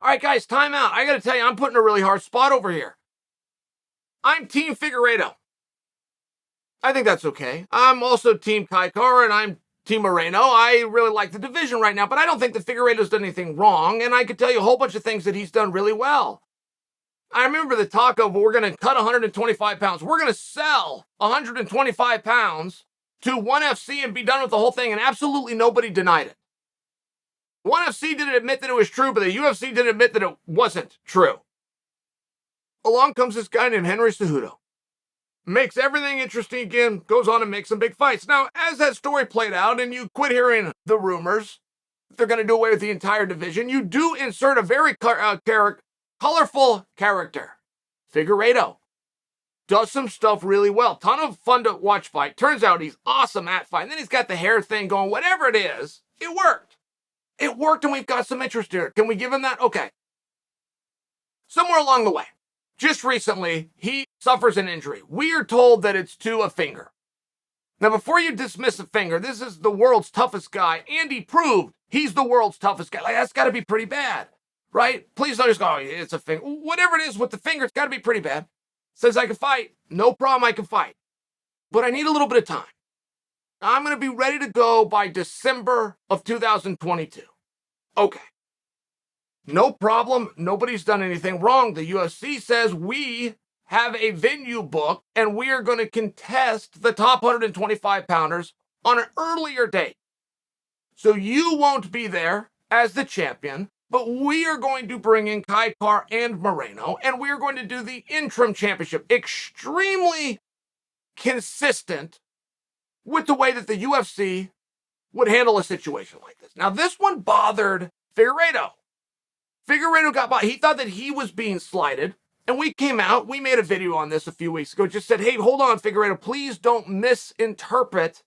All right, guys, time out. I got to tell you, I'm putting a really hard spot over here. I'm Team Figueiredo. I think that's okay. I'm also Team Kaikar, and I'm Team Moreno. I really like the division right now, but I don't think that Figueiredo's done anything wrong, and I could tell you a whole bunch of things that he's done really well. I remember the talk of we're going to cut 125 pounds. We're going to sell 125 pounds to ONE FC and be done with the whole thing, and absolutely nobody denied it. ONE FC didn't admit that it was true, but the UFC didn't admit that it wasn't true. Along comes this guy named Henry Cejudo. Makes everything interesting again, goes on and makes some big fights. Now, as that story played out and you quit hearing the rumors that they're going to do away with the entire division, you do insert a very colorful character. Figueiredo does some stuff really well. Ton of fun to watch fight. Turns out he's awesome at fight. And then he's got the hair thing going. Whatever it is, it worked. It worked, and we've got some interest here. Can we give him that? Okay. Somewhere along the way, just recently, he suffers an injury. We are told that it's to a finger. Now, before you dismiss a finger, this is the world's toughest guy, and he proved he's the world's toughest guy. Like, that's got to be pretty bad, right? Please don't just go, oh, it's a finger. Whatever it is with the finger, it's got to be pretty bad. Says I can fight. No problem, I can fight. But I need a little bit of time. I'm going to be ready to go by December of 2022. Okay. No problem. Nobody's done anything wrong. The UFC says we have a venue booked and we are going to contest the top 125 pounders on an earlier date. So you won't be there as the champion, but we are going to bring in Kaikar and Moreno, and we are going to do the interim championship. Extremely consistent with the way that the UFC would handle a situation like this. Now, this one bothered Figueiredo. Figueiredo got by. He thought that he was being slighted. And we came out, we made a video on this a few weeks ago, just said, hey, hold on, Figueiredo, please don't misinterpret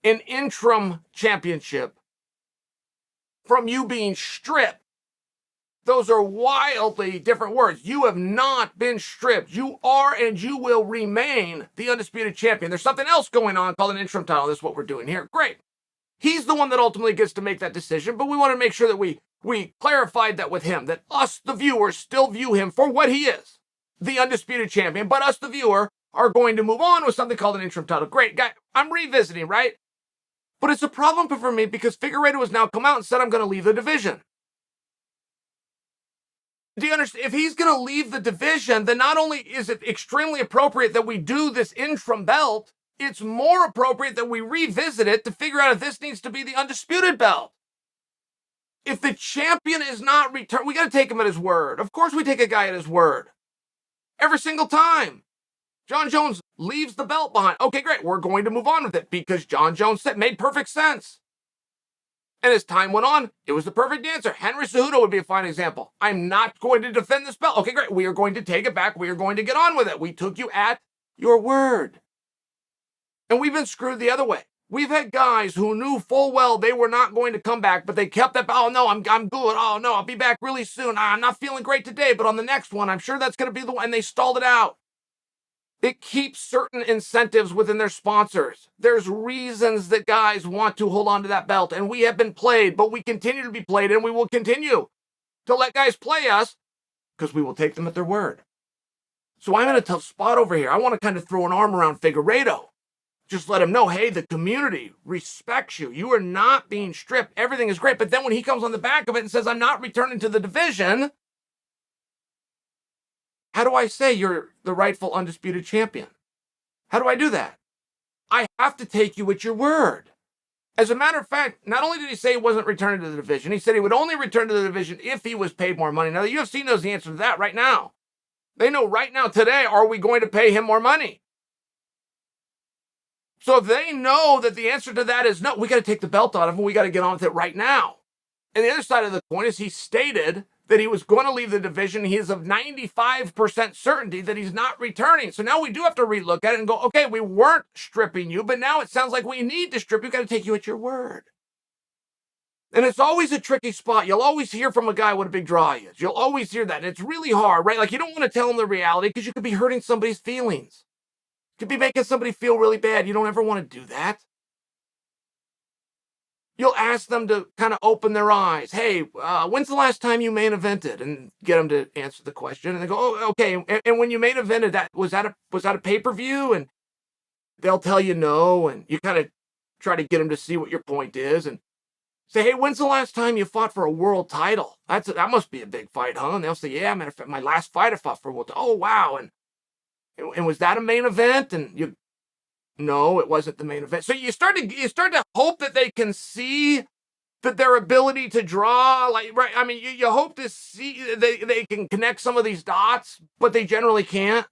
an interim championship from you being stripped. Those are wildly different words. You have not been stripped. You are and you will remain the undisputed champion. There's something else going on called an interim title. This is what we're doing here. Great. He's the one that ultimately gets to make that decision, but we want to make sure that we clarified that with him, that us, the viewers, still view him for what he is, the undisputed champion, but us, the viewer, are going to move on with something called an interim title. Great, guy, I'm revisiting, right? But it's a problem for me because Figueiredo has now come out and said, I'm going to leave the division. Do you understand? If he's going to leave the division, then not only is it extremely appropriate that we do this interim belt, it's more appropriate that we revisit it to figure out if this needs to be the undisputed belt. If the champion is not returned, we got to take him at his word. Of course we take a guy at his word. Every single time. Jon Jones leaves the belt behind. Okay, great. We're going to move on with it because Jon Jones said made perfect sense. And as time went on, it was the perfect answer. Henry Cejudo would be a fine example. I'm not going to defend this belt. Okay, great. We are going to take it back. We are going to get on with it. We took you at your word. And we've been screwed the other way. We've had guys who knew full well they were not going to come back, but they kept that, oh no, I'm good. Oh no, I'll be back really soon. I'm not feeling great today, but on the next one, I'm sure that's going to be the one. And they stalled it out. It keeps certain incentives within their sponsors. There's reasons that guys want to hold on to that belt, and we have been played, but we continue to be played, and we will continue to let guys play us because we will take them at their word. So I'm in a tough spot over here. I want to kind of throw an arm around Figueiredo. Just let him know, hey, the community respects you. You are not being stripped. Everything is great. But then when he comes on the back of it and says, I'm not returning to the division, how do I say you're the rightful undisputed champion? How do I do that? I have to take you at your word. As a matter of fact, not only did he say he wasn't returning to the division, he said he would only return to the division if he was paid more money. Now, the UFC knows the answer to that right now. They know right now, today, are we going to pay him more money? So if they know that the answer to that is no, we got to take the belt out of him. We got to get on with it right now. And the other side of the coin is he stated that he was going to leave the division. He is of 95% certainty that he's not returning. So now we do have to relook at it and go, okay, we weren't stripping you, but now it sounds like we need to strip you. Got to take you at your word. And it's always a tricky spot. You'll always hear from a guy what a big draw he is. You'll always hear that. And it's really hard, right? Like you don't want to tell him the reality because you could be hurting somebody's feelings. Could be making somebody feel really bad. You don't ever want to do that. you'll ask them to kind of open their eyes. Hey, when's the last time you main evented? And get them to answer the question. And they go, oh, okay. And when you main evented, was that a pay-per-view? And they'll tell you no. And you kind of try to get them to see what your point is. And say, hey, when's the last time you fought for a world title? That must be a big fight, huh? And they'll say, yeah, matter of fact, my last fight I fought for a world title. Oh, wow. And was that a main event? And you, no, it wasn't the main event. So you start to hope that they can see that their ability to draw, like, right? I mean, you hope to see they can connect some of these dots, but they generally can't.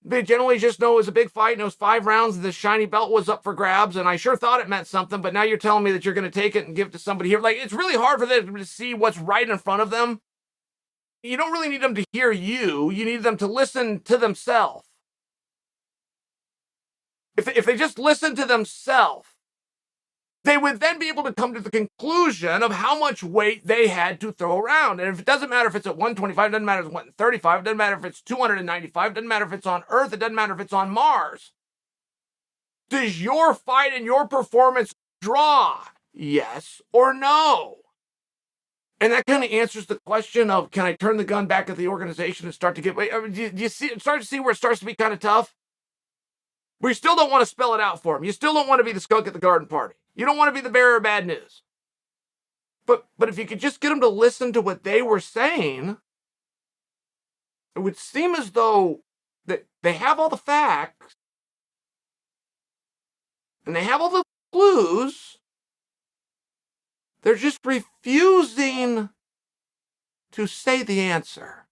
They generally just know it was a big fight and it was 5 rounds and the shiny belt was up for grabs. And I sure thought it meant something, but now you're telling me that you're going to take it and give it to somebody here. Like, it's really hard for them to see what's right in front of them. You don't really need them to hear you. You need them to listen to themselves. If they just listen to themselves, they would then be able to come to the conclusion of how much weight they had to throw around. And if it doesn't matter if it's at 125, it doesn't matter if it's 135, it doesn't matter if it's 295, it doesn't matter if it's on Earth, it doesn't matter if it's on Mars. Does your fight and your performance draw? Yes or no? And that kind of answers the question of, can I turn the gun back at the organization and start to get, do you start to see where it starts to be kind of tough? We still don't want to spell it out for them. You still don't want to be the skunk at the garden party. You don't want to be the bearer of bad news. But if you could just get them to listen to what they were saying, it would seem as though that they have all the facts and they have all the clues. They're just refusing to say the answer.